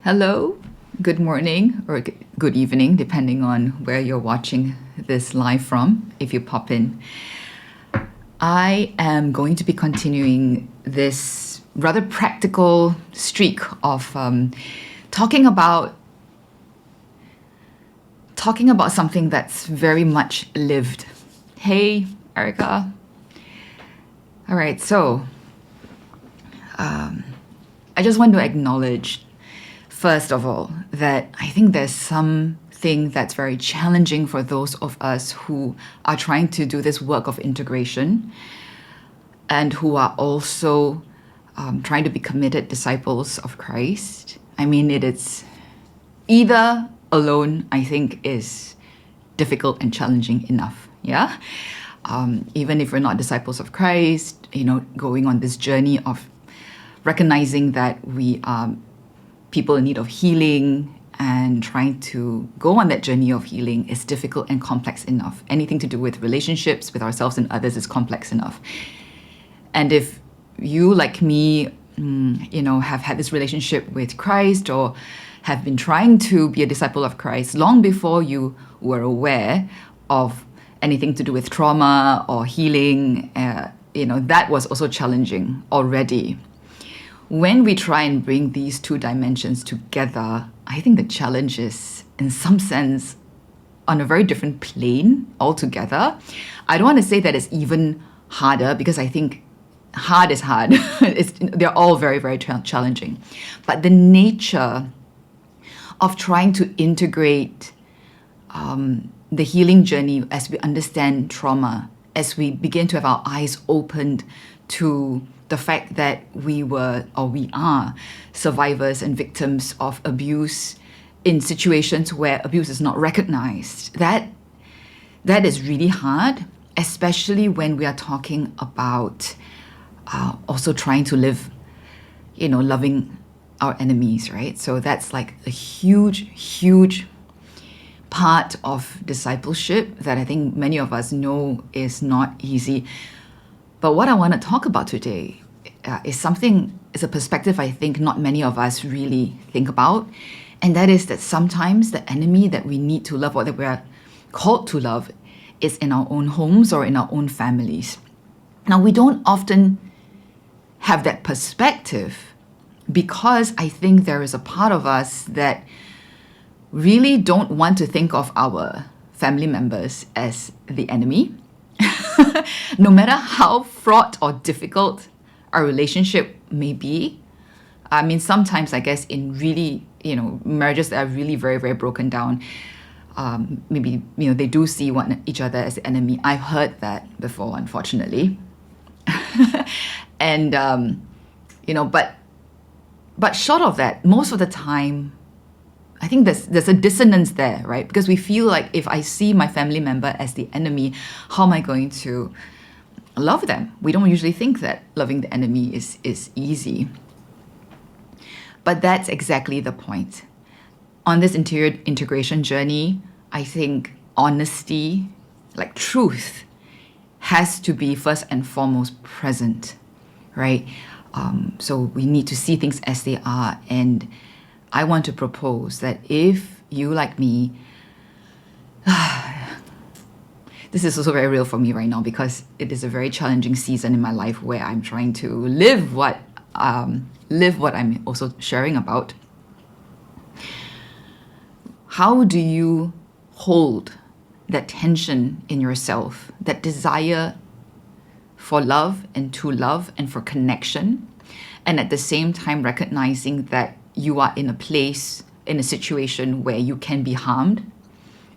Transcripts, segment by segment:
Hello, good morning, or good evening, depending on where you're watching this live from, if you pop in. I am going to be continuing this rather practical streak of talking about something that's very much lived. Hey, Erica. All right, so I just want to acknowledge, first of all, that I think there's something that's very challenging for those of us who are trying to do this work of integration and who are also trying to be committed disciples of Christ. I mean, it is either alone, I think, is difficult and challenging enough. Yeah. Even if we're not disciples of Christ, going on this journey of recognizing that we are people in need of healing and trying to go on that journey of healing is difficult and complex enough. Anything to do with relationships with ourselves and others is complex enough. And if you, like me, have had this relationship with Christ or have been trying to be a disciple of Christ long before you were aware of anything to do with trauma or healing, that was also challenging already. When we try and bring these two dimensions together, I think the challenge is, in some sense, on a very different plane altogether. I don't want to say that it's even harder, because I think hard is hard. They're all very, very challenging. But the nature of trying to integrate the healing journey as we understand trauma, as we begin to have our eyes opened to the fact that we are survivors and victims of abuse in situations where abuse is not recognized. That is really hard, especially when we are talking about also trying to live, loving our enemies, right? So that's like a huge, huge part of discipleship that I think many of us know is not easy. But what I want to talk about today is a perspective I think not many of us really think about. And that is that sometimes the enemy that we need to love, or that we're called to love, is in our own homes or in our own families. Now, we don't often have that perspective because I think there is a part of us that really don't want to think of our family members as the enemy. No matter how fraught or difficult our relationship may be. I mean, sometimes I guess in really, marriages that are really very, very broken down, maybe, they do see each other as the enemy. I've heard that before, unfortunately. And, but short of that, most of the time, I think there's a dissonance there, right? Because we feel like if I see my family member as the enemy, how am I going to love them? We don't usually think that loving the enemy is easy. But that's exactly the point. On this interior integration journey, I think honesty, like truth, has to be first and foremost present, right? So we need to see things as they are. And I want to propose that if you, like me, this is also very real for me right now because it is a very challenging season in my life where I'm trying to live what I'm also sharing about. How do you hold that tension in yourself, that desire for love and to love and for connection, and at the same time recognizing that you are in a situation where you can be harmed,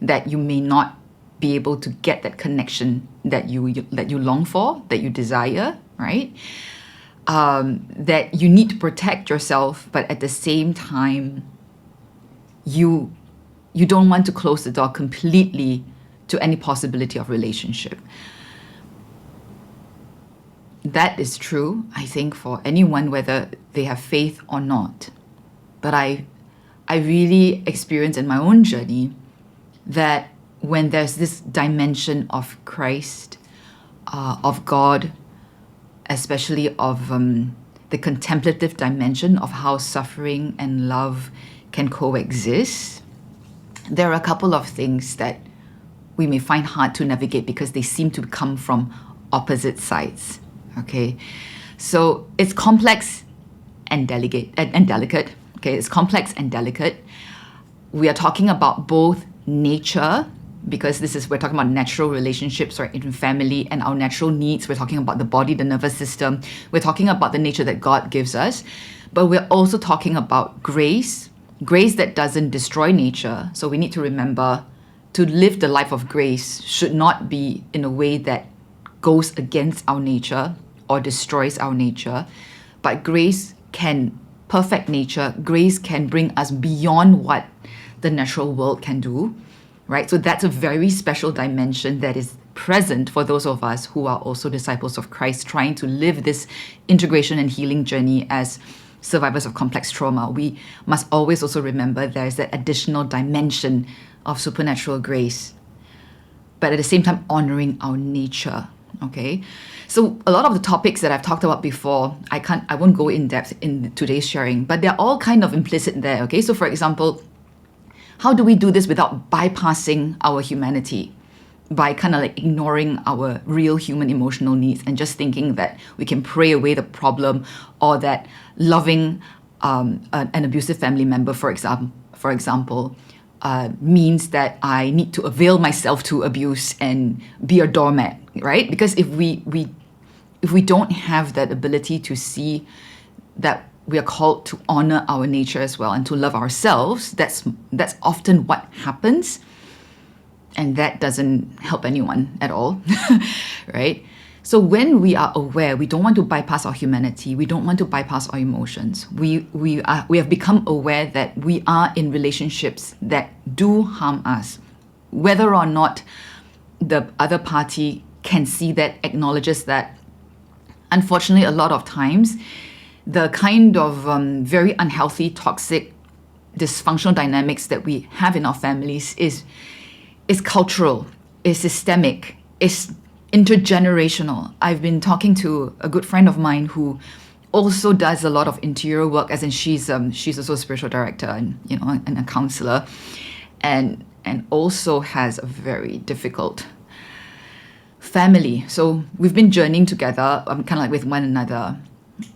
that you may not be able to get that connection that you long for, that you desire, right? That you need to protect yourself, but at the same time, you don't want to close the door completely to any possibility of relationship. That is true, I think, for anyone, whether they have faith or not. But I really experienced in my own journey that when there's this dimension of Christ, of God, especially of the contemplative dimension of how suffering and love can coexist, there are a couple of things that we may find hard to navigate because they seem to come from opposite sides. Okay, so it's complex and delicate. Okay, it's complex and delicate. We are talking about both nature, because we're talking about natural relationships, right, in family, and our natural needs. We're talking about the body, the nervous system. We're talking about the nature that God gives us. But we're also talking about grace that doesn't destroy nature. So we need to remember to live the life of grace should not be in a way that goes against our nature or destroys our nature. But grace can perfect nature. Grace can bring us beyond what the natural world can do. Right? So that's a very special dimension that is present for those of us who are also disciples of Christ, trying to live this integration and healing journey as survivors of complex trauma. We must always also remember there's that additional dimension of supernatural grace, but at the same time honoring our nature. Okay, so a lot of the topics that I've talked about before, I won't go in depth in today's sharing, but they're all kind of implicit there. Okay, so for example, how do we do this without bypassing our humanity? By kind of like ignoring our real human emotional needs and just thinking that we can pray away the problem, or that loving an abusive family member, for example, means that I need to avail myself to abuse and be a doormat, right? Because if we don't have that ability to see that we are called to honor our nature as well and to love ourselves, that's often what happens. And that doesn't help anyone at all, right? So when we are aware, we don't want to bypass our humanity. We don't want to bypass our emotions. We have become aware that we are in relationships that do harm us. Whether or not the other party can see that, acknowledges that, unfortunately, a lot of times, the kind of very unhealthy, toxic, dysfunctional dynamics that we have in our families is cultural, is systemic, is intergenerational. I've been talking to a good friend of mine who also does a lot of interior work, as in she's also a spiritual director and and a counselor, and also has a very difficult family. So we've been journeying together, kind of like with one another.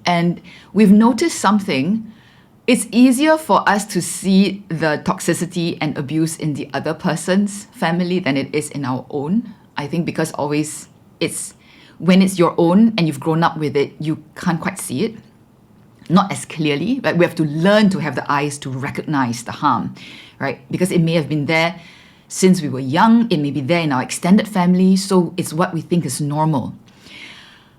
And we've noticed something. It's easier for us to see the toxicity and abuse in the other person's family than it is in our own. I think because always when it's your own and you've grown up with it, you can't quite see it. Not as clearly, right? We have to learn to have the eyes to recognize the harm, right? Because it may have been there since we were young. It may be there in our extended family. So it's what we think is normal.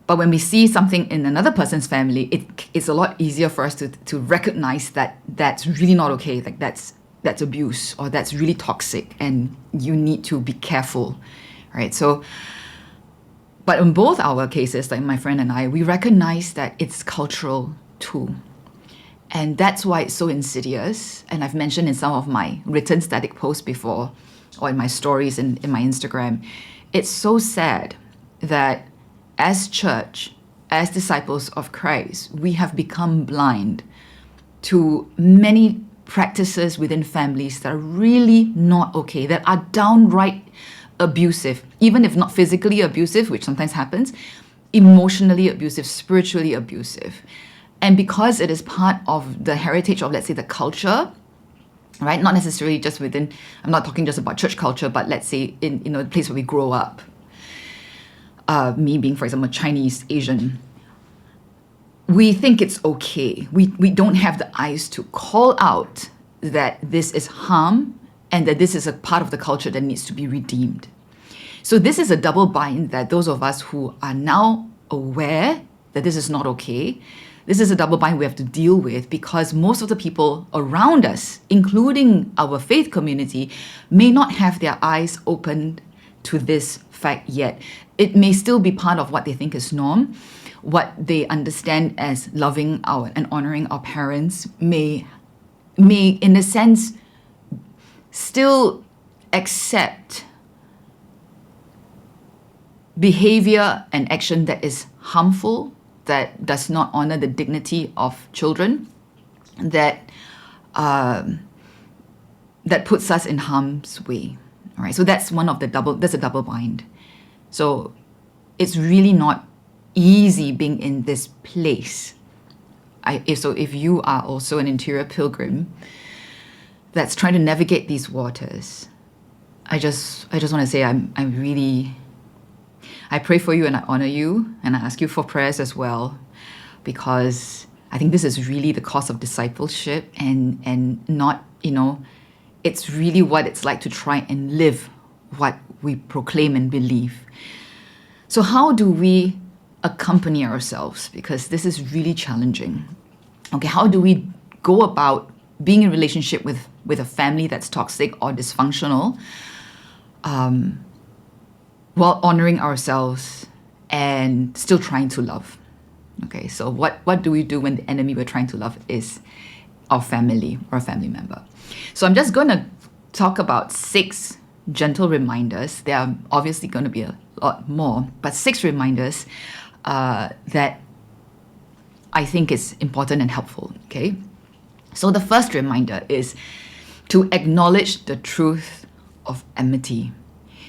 But when we see something in another person's family, it's a lot easier for us to recognize that that's really not okay. Like that's abuse, or that's really toxic, and you need to be careful, right? So, but in both our cases, like my friend and I, we recognize that it's cultural too. And that's why it's so insidious. And I've mentioned in some of my written static posts before, or in my stories in my Instagram, it's so sad that as church, as disciples of Christ, we have become blind to many practices within families that are really not okay, that are downright abusive, even if not physically abusive, which sometimes happens, emotionally abusive, spiritually abusive. And because it is part of the heritage of, let's say, the culture, right? Not necessarily just within, I'm not talking just about church culture, but let's say in the place where we grow up. Me being, for example, Chinese, Asian, we think it's okay. We don't have the eyes to call out that this is harm and that this is a part of the culture that needs to be redeemed. So this is a double bind that those of us who are now aware that this is not okay, this is a double bind we have to deal with, because most of the people around us, including our faith community, may not have their eyes opened to this fact yet. It may still be part of what they think is norm, what they understand as loving and honoring our parents may in a sense still accept behavior and action that is harmful, that does not honor the dignity of children, that that puts us in harm's way. All right, so that's that's a double bind. So it's really not easy being in this place. If you are also an interior pilgrim that's trying to navigate these waters, I just want to say I pray for you and I honor you and I ask you for prayers as well, because I think this is really the cost of discipleship, and not, it's really what it's like to try and live what we proclaim and believe. So how do we accompany ourselves? Because this is really challenging. Okay, how do we go about being in relationship with a family that's toxic or dysfunctional, while honoring ourselves and still trying to love? Okay, so what do we do when the enemy we're trying to love is our family or a family member? So I'm just going to talk about 6 gentle reminders. There are obviously going to be a lot more, but 6 reminders that I think is important and helpful, okay? So the first reminder is to acknowledge the truth of enmity.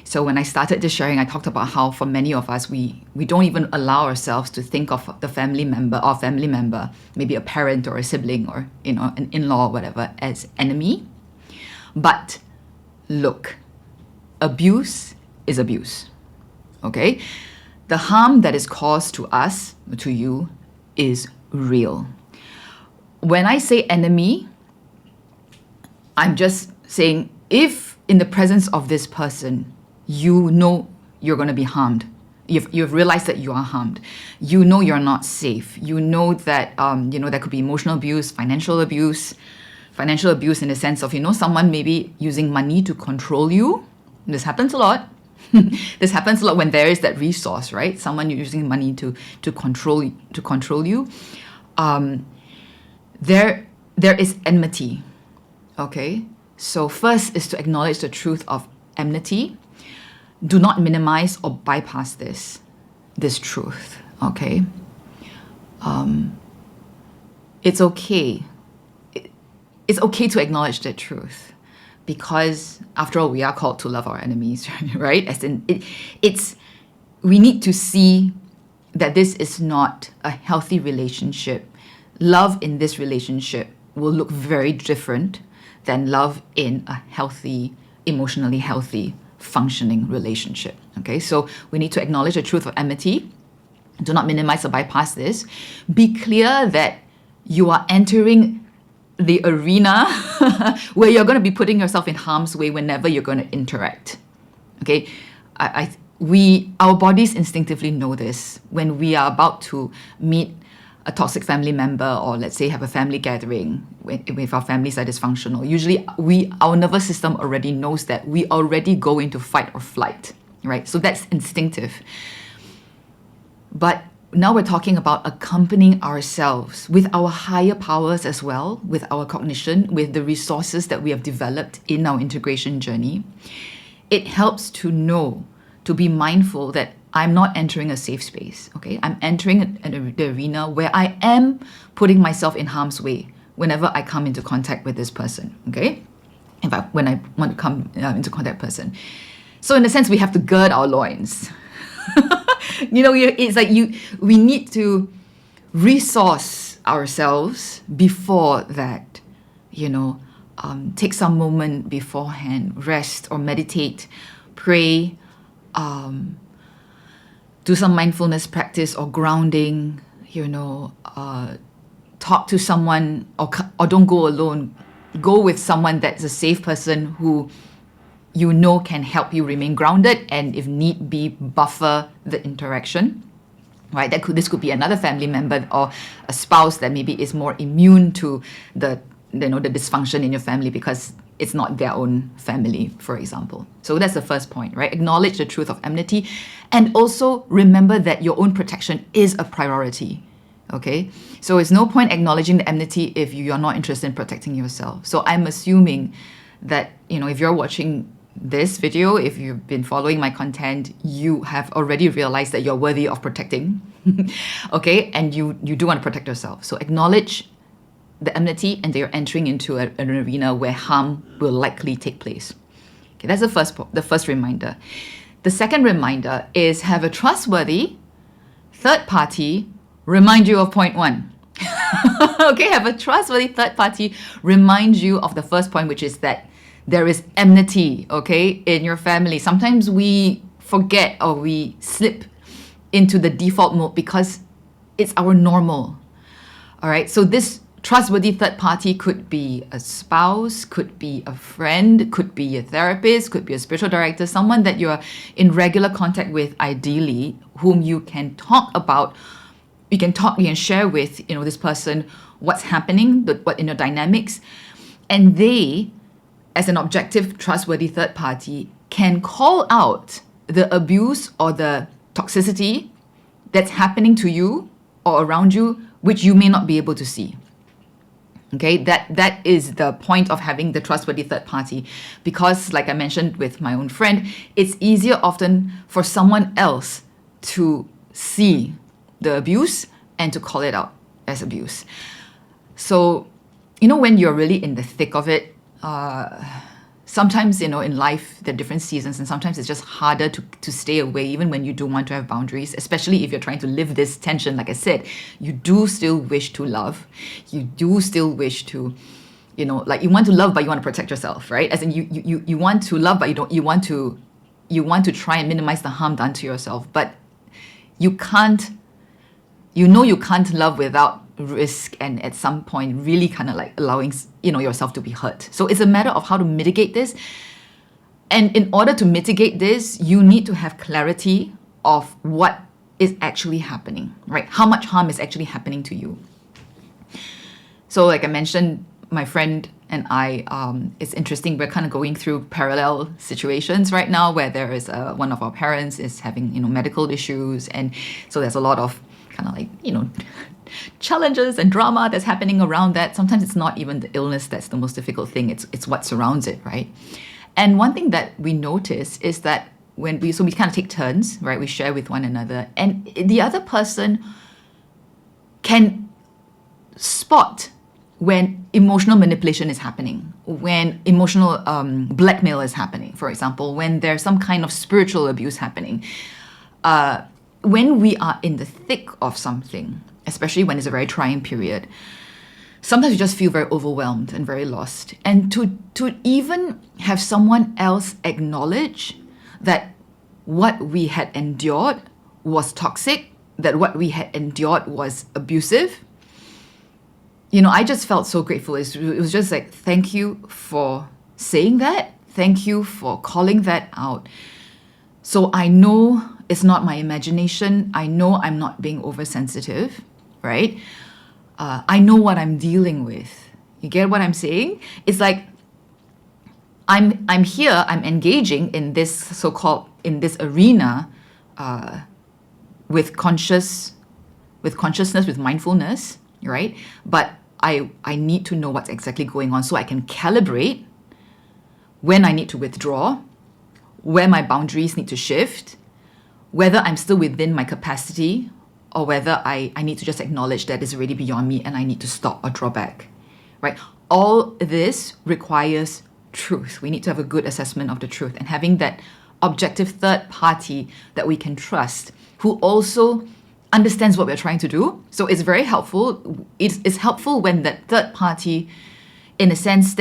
So when I started this sharing, I talked about how for many of us, we don't even allow ourselves to think of the family member, maybe a parent or a sibling or, an in-law or whatever, as enemy. But look, abuse is abuse, okay? The harm that is caused to us, to you, is real. When I say enemy, I'm just saying if in the presence of this person, you know you're going to be harmed. You've realized that you are harmed. You know you're not safe. You know that there could be emotional abuse, financial abuse in the sense of, someone maybe using money to control you. This happens a lot. This happens a lot when there is that resource, right? Someone using money to control you. There is enmity. Okay? So first is to acknowledge the truth of enmity. Do not minimize or bypass this truth. Okay? It's okay. It's okay to acknowledge the truth, because after all, we are called to love our enemies, right? As in, we need to see that this is not a healthy relationship. Love in this relationship will look very different than love in a healthy, emotionally healthy, functioning relationship. Okay, so we need to acknowledge the truth of enmity. Do not minimize or bypass this. Be clear that you are entering the arena where you're going to be putting yourself in harm's way whenever you're going to interact. Okay, our bodies instinctively know this. When we are about to meet a toxic family member, or let's say have a family gathering with our families that are dysfunctional, usually our nervous system already knows that we already go into fight or flight, right? So that's instinctive. But now we're talking about accompanying ourselves with our higher powers as well, with our cognition, with the resources that we have developed in our integration journey. It helps to know, to be mindful that I'm not entering a safe space, okay? I'm entering the arena where I am putting myself in harm's way whenever I come into contact with this person, okay? When I want to come into contact with person. So in a sense, we have to gird our loins. It's like we need to resource ourselves before that, take some moment beforehand, rest or meditate, pray, do some mindfulness practice or grounding, talk to someone or don't go alone. Go with someone that's a safe person who can help you remain grounded, and if need be, buffer the interaction. Right? This could be another family member or a spouse that maybe is more immune to the dysfunction in your family because it's not their own family, for example. So that's the first point, right? Acknowledge the truth of enmity, and also remember that your own protection is a priority. Okay? So it's no point acknowledging the enmity if you are not interested in protecting yourself. So I'm assuming that, if you're watching this video, if you've been following my content, you have already realized that you're worthy of protecting. Okay? And you do want to protect yourself. So acknowledge the enmity and they're entering into an arena where harm will likely take place. Okay, that's the first reminder. The second reminder is have a trustworthy third party remind you of point one. Okay, have a trustworthy third party remind you of the first point, which is that there is enmity, okay, in your family. Sometimes we forget or we slip into the default mode because it's our normal. All right, so this trustworthy third party could be a spouse, could be a friend, could be a therapist, could be a spiritual director, someone that you're in regular contact with, ideally, whom you can talk about. You can share with, this person what's happening, what in your dynamics, and they, as an objective, trustworthy third party, can call out the abuse or the toxicity that's happening to you or around you, which you may not be able to see. Okay, that is the point of having the trustworthy third party, because, like I mentioned with my own friend, it's easier often for someone else to see the abuse and to call it out as abuse. So, when you're really in the thick of it, sometimes, in life, there are different seasons, and sometimes it's just harder to stay away, even when you do want to have boundaries, especially if you're trying to live this tension. Like I said, you do still wish to love. You do still wish to, you want to love, but you want to protect yourself, right? As in you want to love, but you want to try and minimize the harm done to yourself, but you can't love without risk, and at some point really kind of like allowing yourself to be hurt. So it's a matter of how to mitigate this, and in order to mitigate this, you need to have clarity of what is actually happening, right? How much harm is actually happening to you. So like I mentioned, my friend and I, it's interesting, we're kind of going through parallel situations right now where there is one of our parents is having medical issues, and so there's a lot of kind of like challenges and drama that's happening around that. Sometimes it's not even the illness that's the most difficult thing, it's what surrounds it, right? And one thing that we notice is that when we kind of take turns, right? We share with one another, and the other person can spot when emotional manipulation is happening, when emotional blackmail is happening, for example, when there's some kind of spiritual abuse happening. When we are in the thick of something, especially when it's a very trying period, sometimes you just feel very overwhelmed and very lost. And to even have someone else acknowledge that what we had endured was toxic, that what we had endured was abusive, I just felt so grateful. It was just like, thank you for saying that. Thank you for calling that out. So I know it's not my imagination. I know I'm not being oversensitive, right? I know what I'm dealing with. You get what I'm saying? It's like I'm here. I'm engaging in this in this arena with consciousness, with mindfulness, right? But I need to know what's exactly going on so I can calibrate when I need to withdraw, where my boundaries need to shift, whether I'm still within my capacity, or whether I need to just acknowledge that it's already beyond me and I need to stop or draw back, right? All this requires truth. We need to have a good assessment of the truth, and having that objective third party that we can trust, who also understands what we're trying to do. So it's very helpful. It's helpful when that third party, in a sense,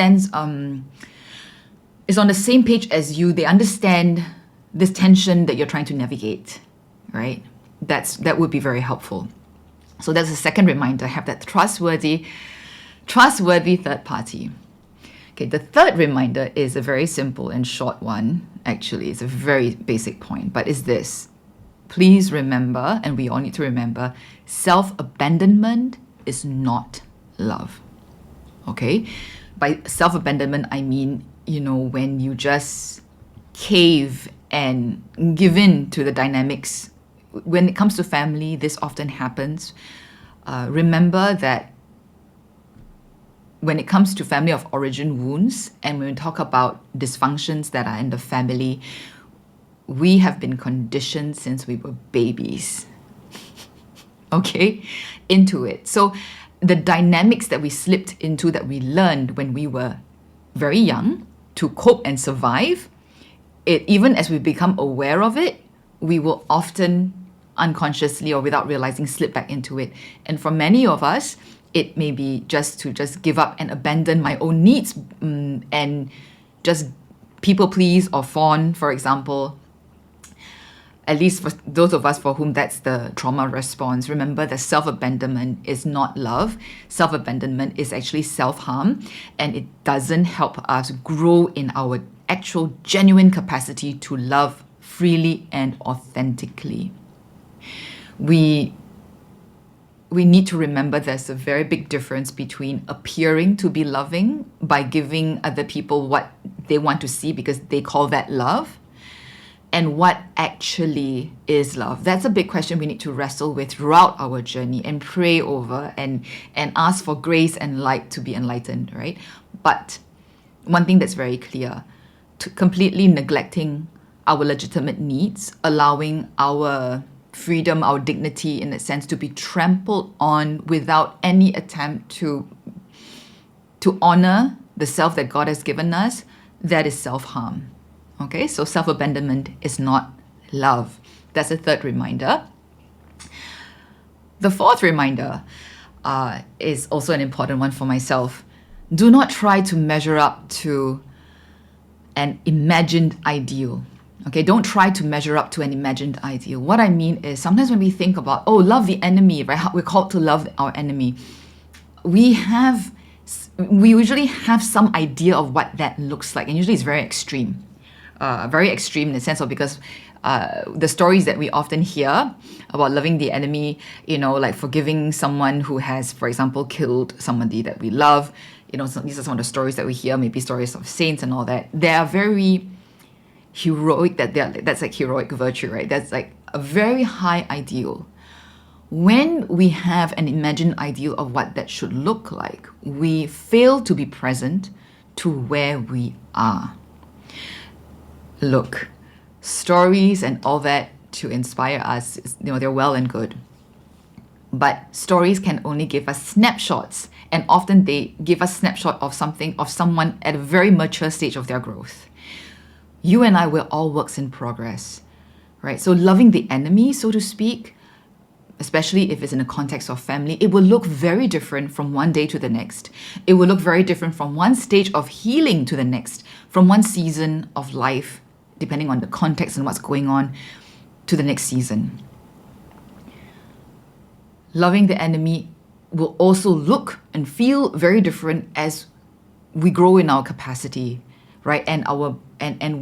is on the same page as you. They understand this tension that you're trying to navigate, right? That would be very helpful. So that's the second reminder. Have that trustworthy third party. Okay, the third reminder is a very simple and short one. Actually, it's a very basic point, but it's this. Please remember, and we all need to remember, self-abandonment is not love. Okay? By self-abandonment, I mean, when you just cave and give in to the dynamics. When it comes to family, this often happens. Remember that when it comes to family of origin wounds, and when we talk about dysfunctions that are in the family, we have been conditioned since we were babies, okay, into it. So the dynamics that we slipped into, that we learned when we were very young to cope and survive, even as we become aware of it, we will often unconsciously or without realizing slip back into it. And for many of us, it may be just to give up and abandon my own needs, and just people please or fawn, for example. At least for those of us for whom that's the trauma response, remember that self-abandonment is not love. Self-abandonment is actually self-harm, and it doesn't help us grow in our actual genuine capacity to love freely and authentically. We need to remember there's a very big difference between appearing to be loving by giving other people what they want to see because they call that love, and what actually is love. That's a big question we need to wrestle with throughout our journey and pray over and ask for grace and light to be enlightened, right? But one thing that's very clear, to completely neglecting our legitimate needs, allowing our freedom, our dignity in a sense to be trampled on without any attempt to honor the self that God has given us, that is self-harm. Okay, so self-abandonment is not love. That's the third reminder. The fourth reminder is also an important one for myself. Do not try to measure up to an imagined ideal. Okay, don't try to measure up to an imagined ideal. What I mean is sometimes when we think about, love the enemy, right? We're called to love our enemy. We usually have some idea of what that looks like, and usually it's very extreme. Very extreme in the sense of because the stories that we often hear about loving the enemy, like forgiving someone who has, for example, killed somebody that we love, so these are some of the stories that we hear, maybe stories of saints and all that. They are very heroic, that's like heroic virtue, right? That's like a very high ideal. When we have an imagined ideal of what that should look like, we fail to be present to where we are. Look, stories and all that to inspire us, they're well and good. But stories can only give us snapshots, and often they give us snapshot of someone at a very mature stage of their growth. You and I were all works in progress, right? So loving the enemy, so to speak, especially if it's in the context of family, it will look very different from one day to the next. It will look very different from one stage of healing to the next, from one season of life, depending on the context and what's going on, to the next season. Loving the enemy will also look and feel very different as we grow in our capacity, right? And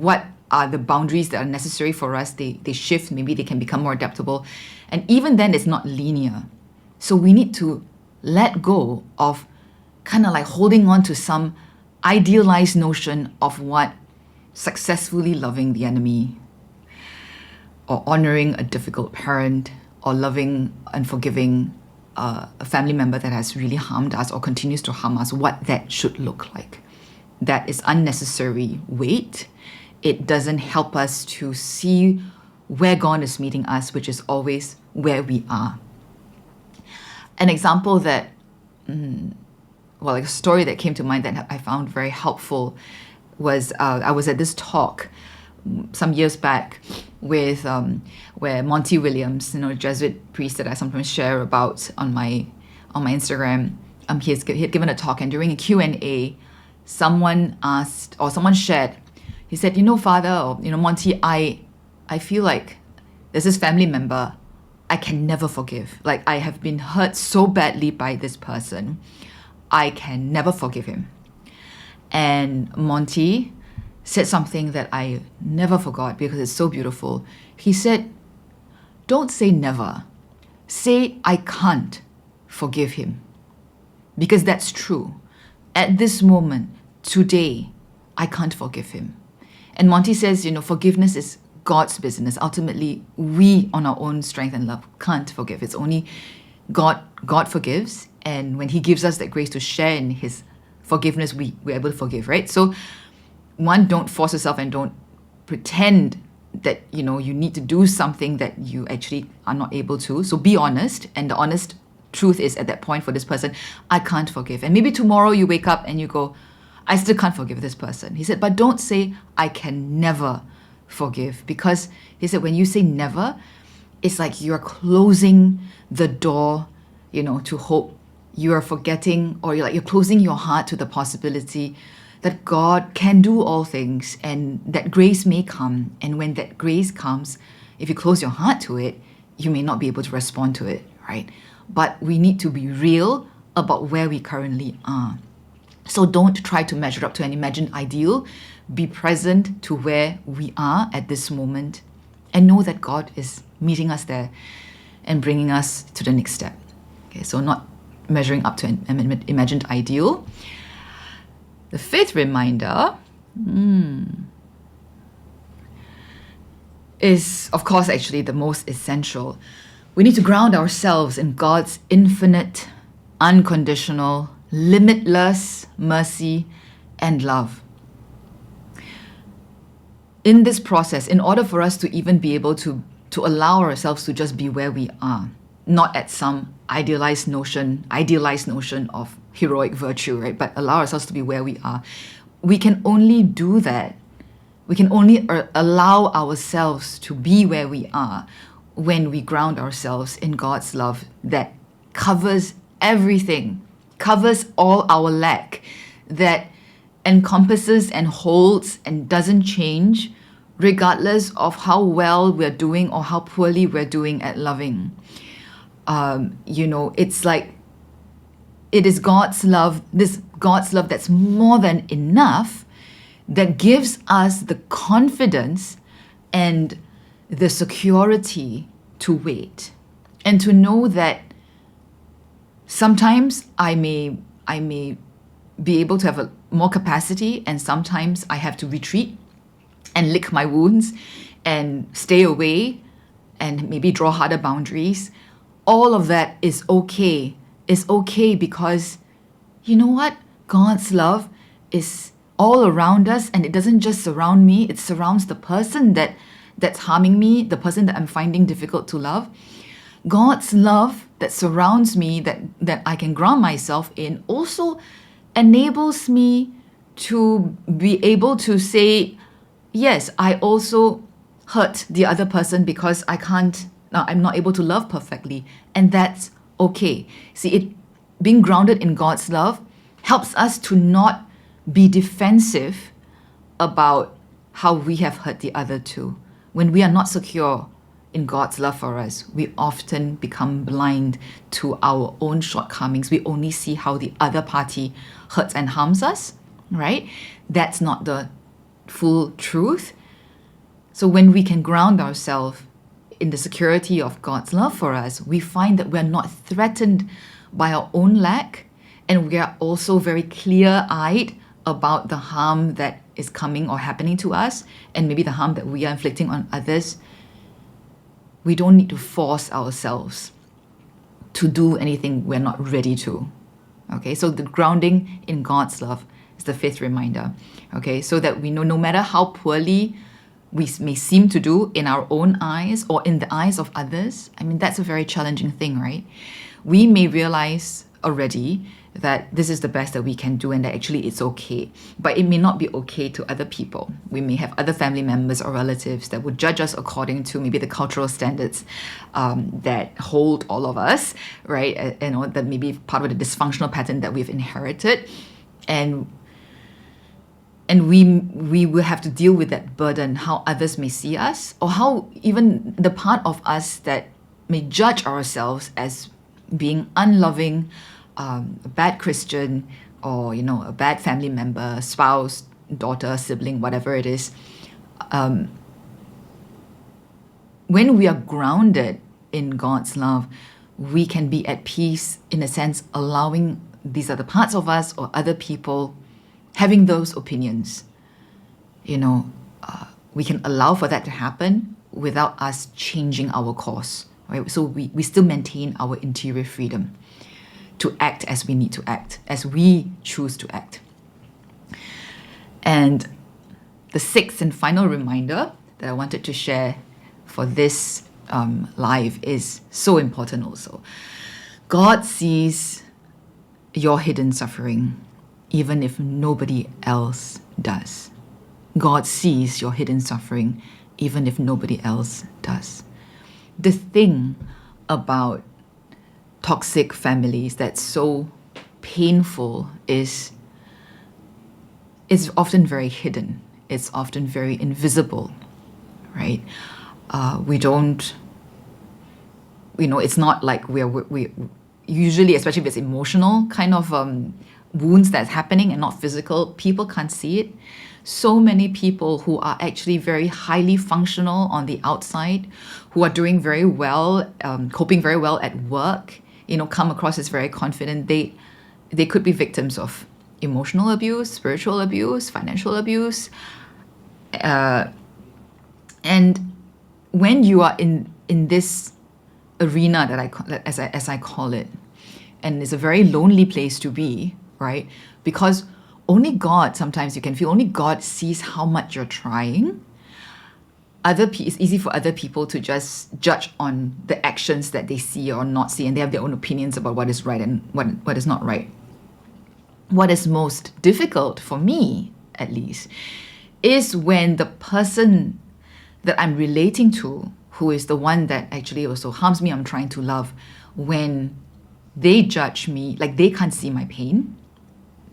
what are the boundaries that are necessary for us, they shift, maybe they can become more adaptable. And even then, it's not linear. So we need to let go of kind of like holding on to some idealized notion of what successfully loving the enemy, or honoring a difficult parent, or loving and forgiving a family member that has really harmed us or continues to harm us, what that should look like. That is unnecessary weight. It doesn't help us to see where God is meeting us, which is always where we are. An example that, like a story that came to mind that I found very helpful was I was at this talk some years back with where Monty Williams, a Jesuit priest that I sometimes share about on my Instagram. He had given a talk, and during a Q&A, someone asked, or someone shared, he said, Father, or Monty, I feel like there's this family member I can never forgive. Like, I have been hurt so badly by this person, I can never forgive him. And Monty said something that I never forgot because it's so beautiful. He said, don't say never. Say, I can't forgive him. Because that's true. At this moment, today, I can't forgive him. And Monty says, forgiveness is God's business. Ultimately, we, on our own strength and love, can't forgive. It's only God forgives. And when he gives us that grace to share in his forgiveness, we're able to forgive, right? So, one, don't force yourself and don't pretend that, you need to do something that you actually are not able to. So be honest, and the honest truth is at that point for this person, I can't forgive. And maybe tomorrow you wake up and you go, I still can't forgive this person. He said, but don't say, I can never forgive. Because he said, when you say never, it's like you're closing the door, to hope. You are forgetting, or you're closing your heart to the possibility that God can do all things and that grace may come. And when that grace comes, if you close your heart to it, you may not be able to respond to it, right? But we need to be real about where we currently are. So don't try to measure up to an imagined ideal. Be present to where we are at this moment and know that God is meeting us there and bringing us to the next step. Okay, so not measuring up to an imagined ideal. The fifth reminder is, of course, actually the most essential. We need to ground ourselves in God's infinite, unconditional, limitless mercy and love. In this process, in order for us to even be able to allow ourselves to just be where we are, not at some idealized notion of heroic virtue, right? But allow ourselves to be where we are. We can only do that. We can only allow ourselves to be where we are when we ground ourselves in God's love that covers everything, covers all our lack, that encompasses and holds and doesn't change regardless of how well we're doing or how poorly we're doing at loving. It's like it is God's love, this God's love that's more than enough, that gives us the confidence and the security to wait and to know that sometimes I may be able to have more capacity, and sometimes I have to retreat and lick my wounds and stay away and maybe draw harder boundaries. All of that is okay. It's okay because you know what? God's love is all around us, and it doesn't just surround me, it surrounds the person that's harming me, the person that I'm finding difficult to love. God's love that surrounds me, that I can ground myself in, also enables me to be able to say, yes, I also hurt the other person because I'm not able to love perfectly, and that's okay. See, being grounded in God's love helps us to not be defensive about how we have hurt the other too. When we are not secure in God's love for us, we often become blind to our own shortcomings. We only see how the other party hurts and harms us, right? That's not the full truth. So when we can ground ourselves in the security of God's love for us, we find that we're not threatened by our own lack, and we are also very clear-eyed about the harm that is coming or happening to us, and maybe the harm that we are inflicting on others. We don't need to force ourselves to do anything we're not ready to. Okay, so the grounding in God's love is the fifth reminder. Okay, so that we know no matter how poorly we may seem to do in our own eyes or in the eyes of others, that's a very challenging thing, right? We may realize already that this is the best that we can do and that actually it's okay, but it may not be okay to other people. We may have other family members or relatives that would judge us according to maybe the cultural standards that hold all of us, right? That may be part of the dysfunctional pattern that we've inherited, and we will have to deal with that burden, how others may see us, or how even the part of us that may judge ourselves as being unloving, a bad Christian, or a bad family member, spouse, daughter, sibling, whatever it is. When we are grounded in God's love, we can be at peace, in a sense, allowing these other parts of us or other people having those opinions. We can allow for that to happen without us changing our course, right? So we still maintain our interior freedom to act as we need to act, as we choose to act. And the sixth and final reminder that I wanted to share for this live is so important also. God sees your hidden suffering, even if nobody else does. God sees your hidden suffering, even if nobody else does. The thing about toxic families that's so painful is it's often very hidden. It's often very invisible, right? We don't, it's not like we usually, especially if it's emotional kind of wounds that's happening and not physical, people can't see it. So many people who are actually very highly functional on the outside, who are doing very well, coping very well at work, come across as very confident, they could be victims of emotional abuse, spiritual abuse, financial abuse. And when you are in this arena as I call it, and it's a very lonely place to be, right? Because only God, sometimes you can feel, only God sees how much you're trying. It's easy for other people to just judge on the actions that they see or not see, and they have their own opinions about what is right and what is not right. What is most difficult for me, at least, is when the person that I'm relating to, who is the one that actually also harms me, I'm trying to love, when they judge me, like they can't see my pain.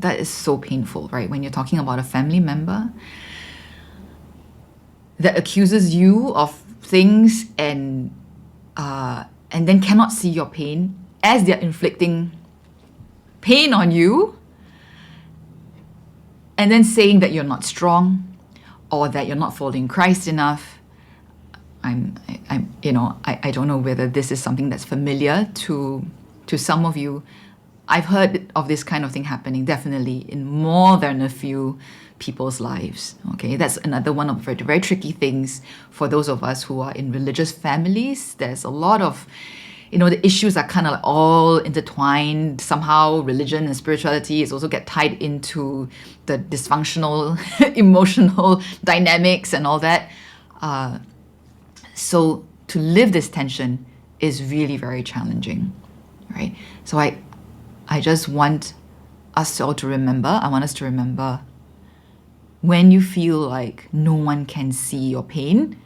That is so painful, right? When you're talking about a family member that accuses you of things and then cannot see your pain as they're inflicting pain on you, and then saying that you're not strong or that you're not following Christ enough. I don't know whether this is something that's familiar to some of you. I've heard of this kind of thing happening definitely in more than a few people's lives. Okay, that's another one of very, very tricky things for those of us who are in religious families. There's a lot of, the issues are kind of all intertwined. Somehow religion and spirituality is also get tied into the dysfunctional emotional dynamics and all that. So to live this tension is really very challenging, right? So I just want us all to remember, I want us to remember, when you feel like no one can see your pain,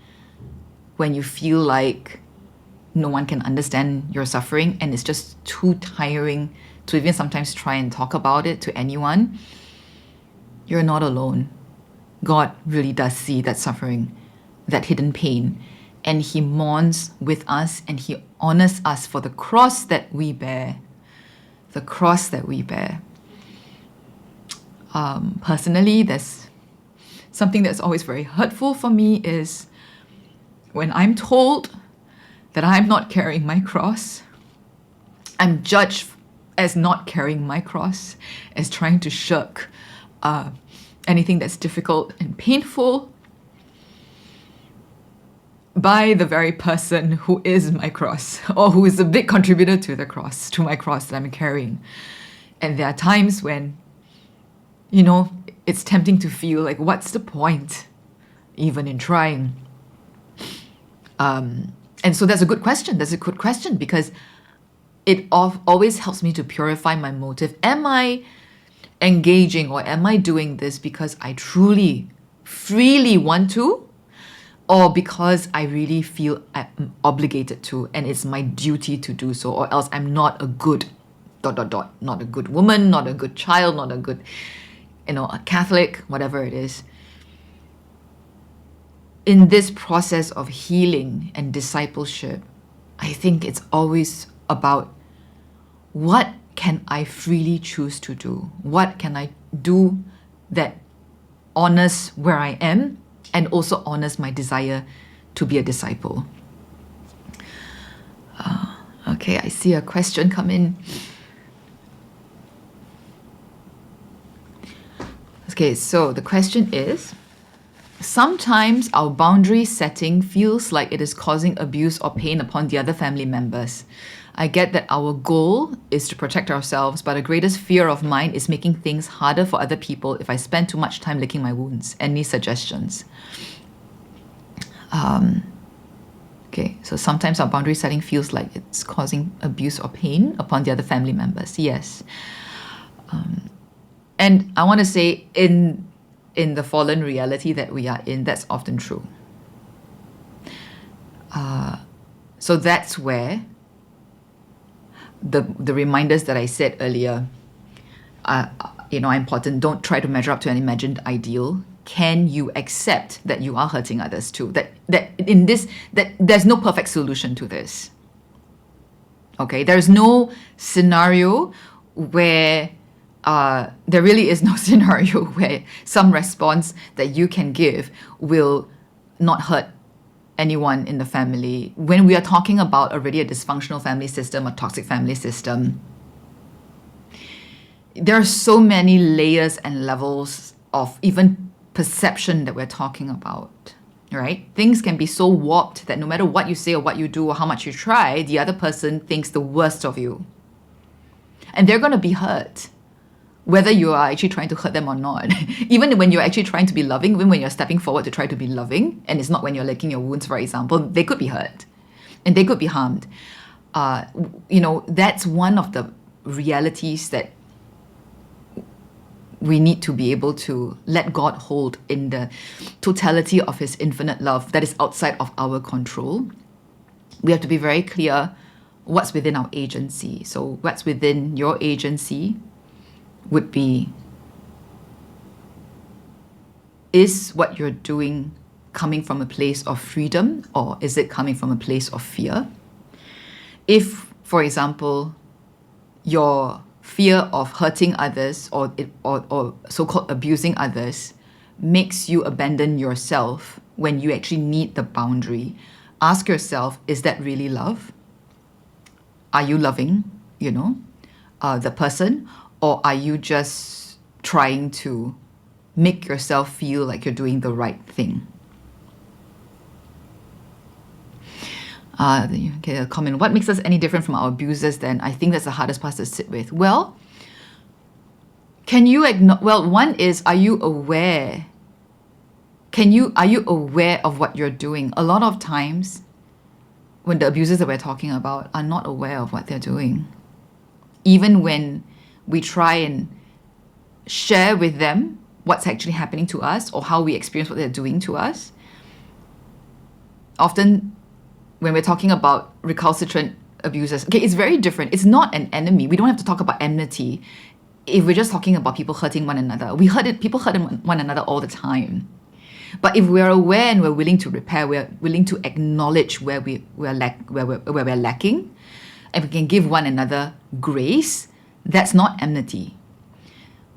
when you feel like no one can understand your suffering and it's just too tiring to even sometimes try and talk about it to anyone, you're not alone. God really does see that suffering, that hidden pain, and He mourns with us and He honors us for the cross that we bear. The cross that we bear. Personally, there's something that's always very hurtful for me is when I'm told that I'm not carrying my cross, I'm judged as not carrying my cross, as trying to shirk anything that's difficult and painful by the very person who is my cross, or who is a big contributor to my cross that I'm carrying. And there are times when, it's tempting to feel like, what's the point even in trying? And so that's a good question. That's a good question because it always helps me to purify my motive. Am I engaging or am I doing this because I truly, freely want to? Or because I really feel I'm obligated to and it's my duty to do so, or else I'm not a good ... not a good woman, not a good child, not a good, a Catholic, whatever it is. In this process of healing and discipleship, I think it's always about what can I freely choose to do? What can I do that honors where I am and also honors my desire to be a disciple? Okay, I see a question come in. Okay, so the question is, sometimes our boundary setting feels like it is causing abuse or pain upon the other family members. I get that our goal is to protect ourselves, but the greatest fear of mine is making things harder for other people if I spend too much time licking my wounds. Any suggestions? Okay, Okay, so sometimes our boundary setting feels like it's causing abuse or pain upon the other family members. Yes. And I want to say in the fallen reality that we are in, that's often true. So that's where the reminders that I said earlier are important. Don't try to measure up to an imagined ideal. Can you accept that you are hurting others too? That there's no perfect solution to this. Okay, there's no scenario where there really is no scenario where some response that you can give will not hurt anyone in the family. When we are talking about already a dysfunctional family system, a toxic family system, there are so many layers and levels of even perception that we're talking about, right? Things can be so warped that no matter what you say or what you do or how much you try, the other person thinks the worst of you. And they're going to be hurt, whether you are actually trying to hurt them or not. Even when you're actually trying to be loving, even when you're stepping forward to try to be loving, and it's not when you're licking your wounds, for example, they could be hurt and they could be harmed. That's one of the realities that we need to be able to let God hold in the totality of His infinite love that is outside of our control. We have to be very clear what's within our agency. So what's within your agency would be, is what you're doing coming from a place of freedom, or is it coming from a place of fear? If, for example, your fear of hurting others or so-called abusing others makes you abandon yourself when you actually need the boundary, ask yourself, is that really love? Are you loving, the person? Or are you just trying to make yourself feel like you're doing the right thing? Okay, a comment. What makes us any different from our abusers then? I think that's the hardest part to sit with. Well, one is, are you aware? Are you aware of what you're doing? A lot of times when the abusers that we're talking about are not aware of what they're doing. Even when we try and share with them what's actually happening to us or how we experience what they're doing to us. Often when we're talking about recalcitrant abusers, okay, it's very different. It's not an enemy. We don't have to talk about enmity if we're just talking about people hurting one another. People hurt one another all the time. But if we're aware and we're willing to repair, we're willing to acknowledge where we're lacking, and we can give one another grace, that's not enmity.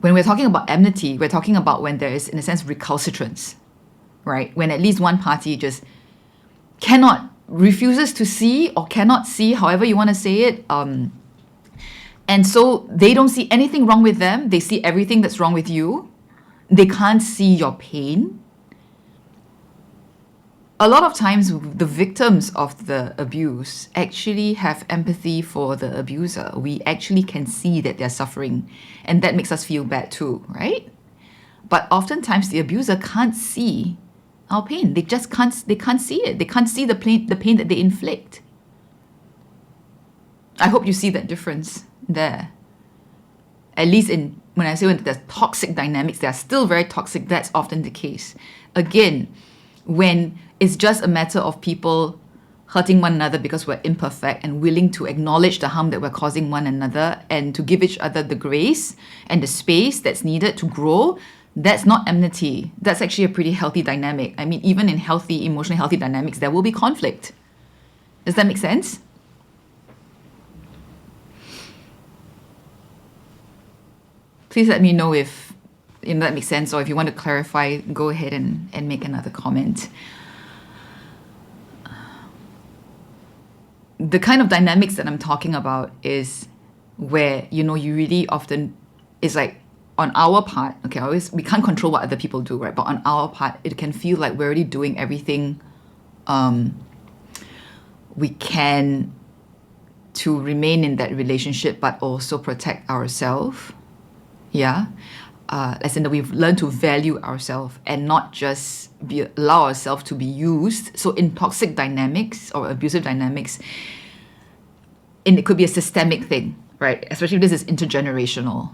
When we're talking about enmity, we're talking about when there is, in a sense, recalcitrance, right? When at least one party just refuses to see or cannot see, however you want to say it, and so they don't see anything wrong with them. They see everything that's wrong with you. They can't see your pain. A lot of times, the victims of the abuse actually have empathy for the abuser. We actually can see that they're suffering, and that makes us feel bad too, right? But oftentimes, the abuser can't see our pain. They just can't see it. They can't see the pain that they inflict. I hope you see that difference there. At least when I say when there's toxic dynamics, they are still very toxic. That's often the case. Again, when it's just a matter of people hurting one another because we're imperfect and willing to acknowledge the harm that we're causing one another and to give each other the grace and the space that's needed to grow, that's not enmity. That's actually a pretty healthy dynamic. I mean, even in emotionally healthy dynamics, there will be conflict. Does that make sense? Please let me know if that makes sense, or if you want to clarify, go ahead and make another comment. The kind of dynamics that I'm talking about is where, you really often, it's like on our part, okay, we can't control what other people do, right? But on our part, it can feel like we're already doing everything we can to remain in that relationship, but also protect ourselves. Yeah. as in that we've learned to value ourselves and not just allow ourselves to be used. So in toxic dynamics or abusive dynamics, and it could be a systemic thing, right? Especially if this is intergenerational.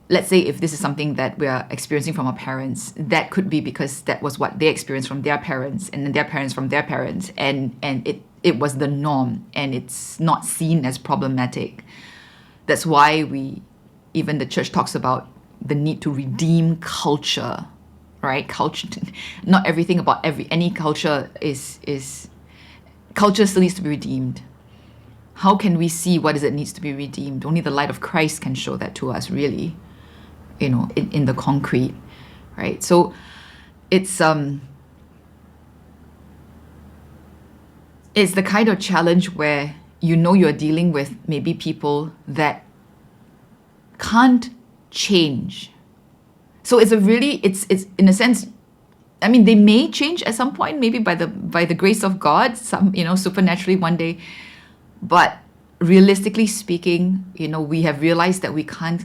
Let's say if this is something that we are experiencing from our parents, that could be because that was what they experienced from their parents, and then their parents from their parents, and it was the norm, and it's not seen as problematic. That's why even the church talks about the need to redeem culture, right? Culture, not everything about any culture is culture still needs to be redeemed. How can we see what is it needs to be redeemed? Only the light of Christ can show that to us, really, in the concrete, right? So it's the kind of challenge where you're dealing with maybe people that can't change. So it's in a sense, I mean, they may change at some point, maybe by the grace of God, supernaturally one day. But realistically speaking, we have realized that we can't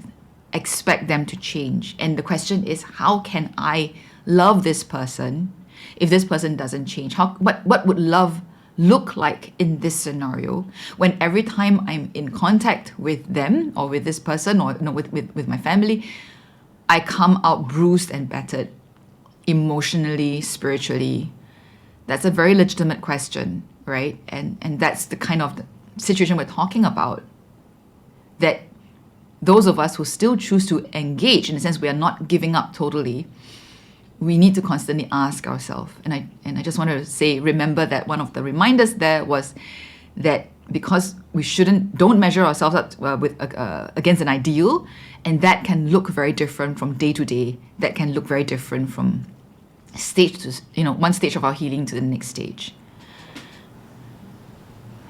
expect them to change. And the question is, how can I love this person if this person doesn't change? What would love look like in this scenario when every time I'm in contact with them or with this person or with my family, I come out bruised and battered emotionally, spiritually? That's a very legitimate question, right? And that's the kind of situation we're talking about, that those of us who still choose to engage, in a sense we are not giving up totally, we need to constantly ask ourselves. And I just want to say, remember that one of the reminders there was that because we don't measure ourselves up against an ideal, and that can look very different from day to day. That can look very different from stage to one stage of our healing to the next stage.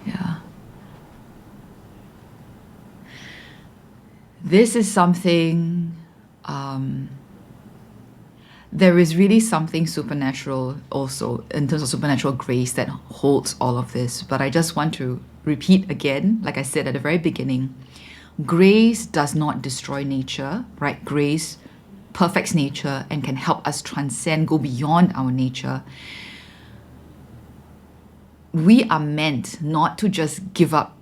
Yeah. This is something. There is really something supernatural also in terms of supernatural grace that holds all of this. But I just want to repeat again, like I said at the very beginning, grace does not destroy nature, right? Grace perfects nature and can help us transcend, go beyond our nature. We are meant not to just give up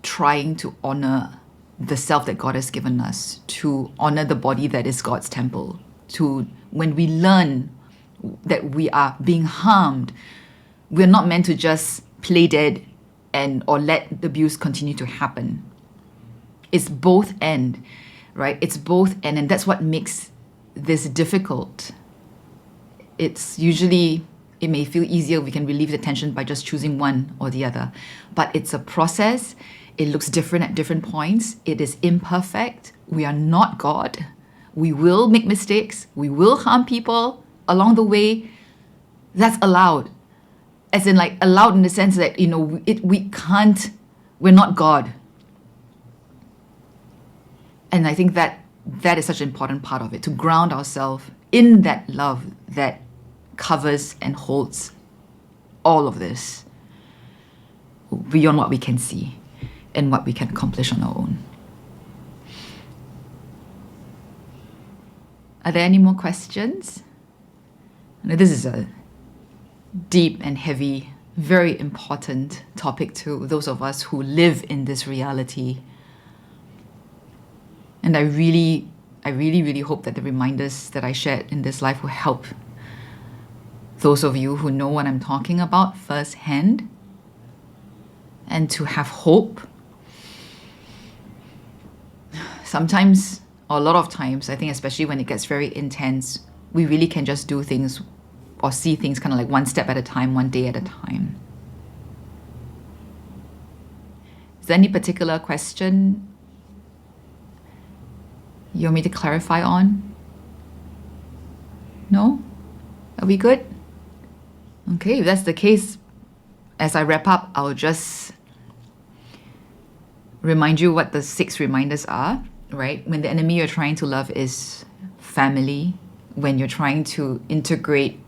trying to honor the self that God has given us, to honor the body that is God's temple, to when we learn that we are being harmed, we're not meant to just play dead or let the abuse continue to happen. It's both and, right? It's both and that's what makes this difficult. It's usually, it may feel easier, we can relieve the tension by just choosing one or the other. But it's a process. It looks different at different points. It is imperfect. We are not God. We will make mistakes. We will harm people along the way. That's allowed. As in, like, allowed in the sense that, we're not God. And I think that is such an important part of it, to ground ourselves in that love that covers and holds all of this beyond what we can see and what we can accomplish on our own. Are there any more questions? Now, this is a deep and heavy, very important topic to those of us who live in this reality. And I really, really hope that the reminders that I shared in this life will help those of you who know what I'm talking about firsthand, and to have hope. Sometimes, or a lot of times, I think especially when it gets very intense, we really can just do things or see things kind of like one step at a time, one day at a time. Is there any particular question you want me to clarify on? No? Are we good? Okay, if that's the case, as I wrap up, I'll just remind you what the 6 reminders are, right? When the enemy you're trying to love is family, when you're trying to integrate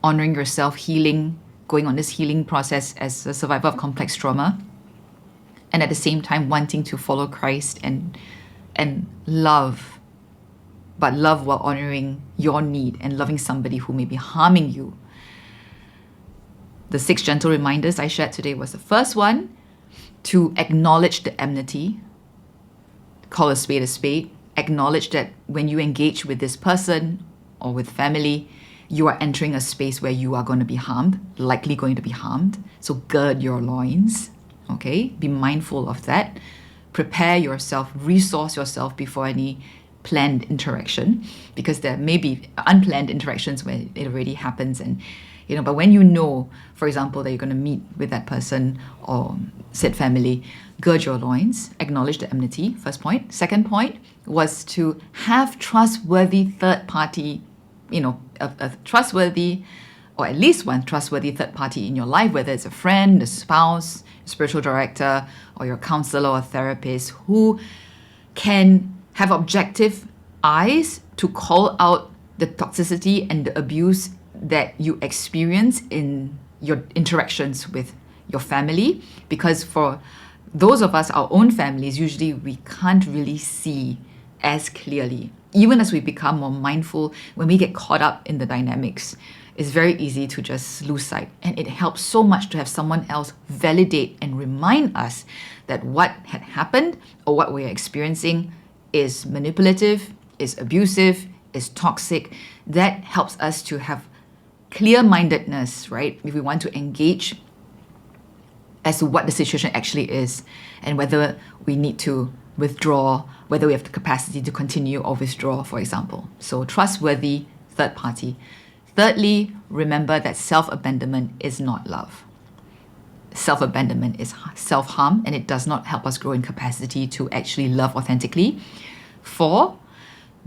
honoring yourself, healing, going on this healing process as a survivor of complex trauma, and at the same time wanting to follow Christ and love but love while honoring your need and loving somebody who may be harming you. The 6 gentle reminders I shared today was the first one, to acknowledge the enmity, call a spade, acknowledge that when you engage with this person or with family, you are entering a space where you are going to be harmed, likely going to be harmed. So gird your loins, okay? Be mindful of that. Prepare yourself, resource yourself before any planned interaction, because there may be unplanned interactions where it already happens. And but when you know, for example, that you're going to meet with that person or said family, gird your loins, acknowledge the enmity, first point. Second point was to have trustworthy third party, a trustworthy, or at least one trustworthy third party in your life, whether it's a friend, a spouse, a spiritual director, or your counselor or therapist, who can have objective eyes to call out the toxicity and the abuse that you experience in your interactions with your family. Because for those of us, our own families, usually we can't really see as clearly. Even as we become more mindful, when we get caught up in the dynamics, it's very easy to just lose sight. And it helps so much to have someone else validate and remind us that what had happened or what we're experiencing is manipulative, is abusive, is toxic. That helps us to have clear-mindedness, right? If we want to engage as to what the situation actually is and whether we need to withdraw, whether we have the capacity to continue or withdraw, for example. So trustworthy third party. Thirdly, remember that self-abandonment is not love. Self-abandonment is self-harm, and it does not help us grow in capacity to actually love authentically. 4,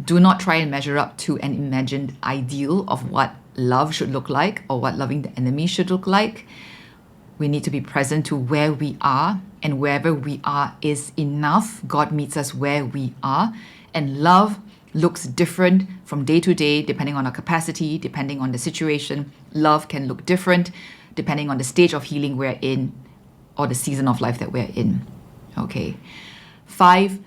do not try and measure up to an imagined ideal of what love should look like or what loving the enemy should look like. We need to be present to where we are, and wherever we are is enough. God meets us where we are, and love looks different from day to day depending on our capacity, depending on the situation. Love can look different depending on the stage of healing we're in or the season of life that we're in. Okay. 5,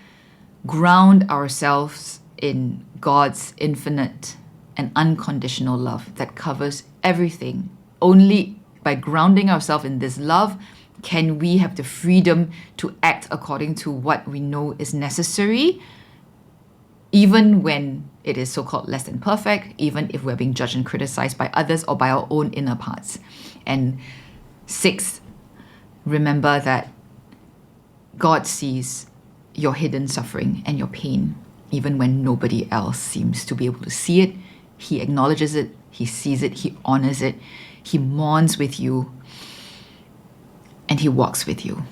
ground ourselves in God's infinite and unconditional love that covers everything. Only by grounding ourselves in this love can we have the freedom to act according to what we know is necessary, even when it is so-called less than perfect, even if we're being judged and criticized by others or by our own inner parts. And 6, remember that God sees your hidden suffering and your pain, even when nobody else seems to be able to see it. He acknowledges it, he sees it, he honors it, he mourns with you, and he walks with you.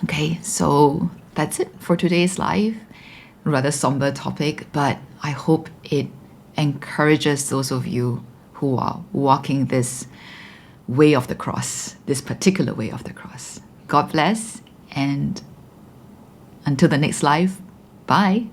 Okay, so that's it for today's live. Rather somber topic, but I hope it encourages those of you who are walking this way of the cross, this particular way of the cross. God bless, and until the next live, bye.